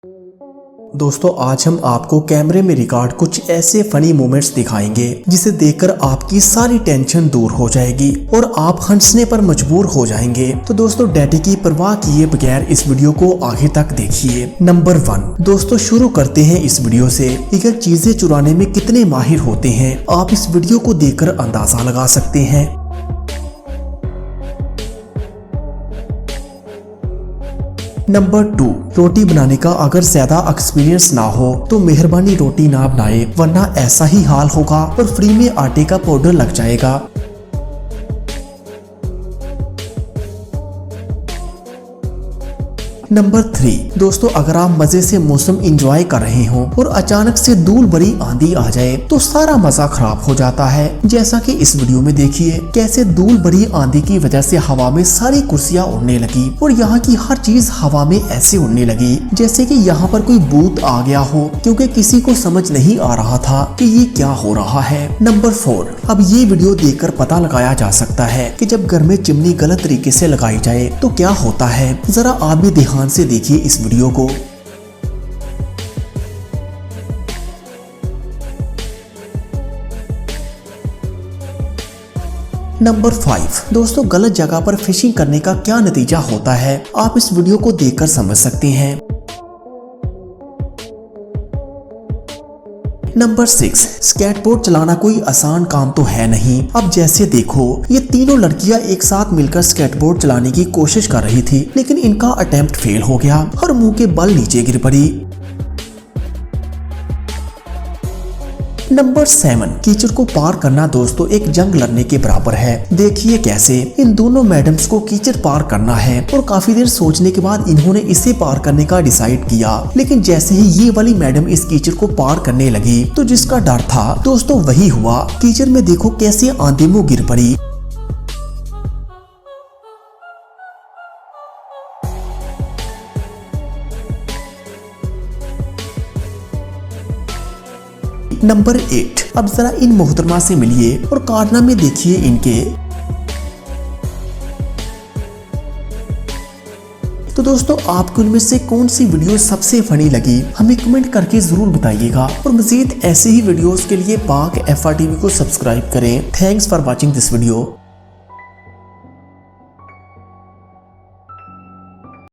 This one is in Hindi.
दोस्तों आज हम आपको कैमरे में रिकॉर्ड कुछ ऐसे फनी मोमेंट्स दिखाएंगे जिसे देखकर आपकी सारी टेंशन दूर हो जाएगी और आप हंसने पर मजबूर हो जाएंगे। तो दोस्तों डैडी की परवाह किए बगैर इस वीडियो को आखिर तक देखिए। नंबर 1 दोस्तों शुरू करते हैं इस वीडियो से। अगर चीजें चुराने में कितने माहिर होते हैं आप इस वीडियो को देखकर अंदाजा लगा सकते हैं। नंबर 2 रोटी बनाने का अगर ज्यादा एक्सपीरियंस ना हो तो मेहरबानी रोटी ना बनाए, वरना ऐसा ही हाल होगा और फ्री में आटे का पाउडर लग जाएगा। नंबर 3 दोस्तों अगर आप मजे से मौसम एंजॉय कर रहे हो और अचानक से धूल भरी आंधी आ जाए तो सारा मजा खराब हो जाता है। जैसा कि इस वीडियो में देखिए कैसे धूल भरी आंधी की वजह से हवा में सारी कुर्सियां उड़ने लगी और यहाँ की हर चीज हवा में ऐसे उड़ने लगी जैसे कि यहाँ पर कोई भूत आ गया हो, क्योंकि किसी को समझ नहीं आ रहा था कि ये क्या हो रहा है। नंबर 4 अब ये वीडियो देखकर पता लगाया जा सकता है कि जब घर में चिमनी गलत तरीके से लगाई जाए तो क्या होता है। जरा आप भी ध्यान से देखिए इस वीडियो को। नंबर 5 दोस्तों गलत जगह पर फिशिंग करने का क्या नतीजा होता है आप इस वीडियो को देखकर समझ सकते हैं। नंबर 6 स्केटबोर्ड चलाना कोई आसान काम तो है नहीं। अब जैसे देखो ये तीनों लड़कियां एक साथ मिलकर स्केटबोर्ड चलाने की कोशिश कर रही थी, लेकिन इनका अटेम्प्ट फेल हो गया और मुंह के बल नीचे गिर पड़ी। नंबर 7 कीचड़ को पार करना दोस्तों एक जंग लड़ने के बराबर है। देखिए कैसे इन दोनों मैडम्स को कीचड़ पार करना है और काफी देर सोचने के बाद इन्होंने इसे पार करने का डिसाइड किया, लेकिन जैसे ही ये वाली मैडम इस कीचड़ को पार करने लगी तो जिसका डर था दोस्तों वही हुआ। कीचड़ में देखो कैसे आंधी मुंह गिर पड़ी। नंबर 8 अब जरा इन मोहतरमा से मिलिए और कारनामे देखिए इनके। तो दोस्तों आपको इनमें से कौन सी वीडियो सबसे फनी लगी हमें कमेंट करके जरूर बताइएगा और मजीद ऐसे ही वीडियोस के लिए पाक FR TV को सब्सक्राइब करें। Thanks for watching this video.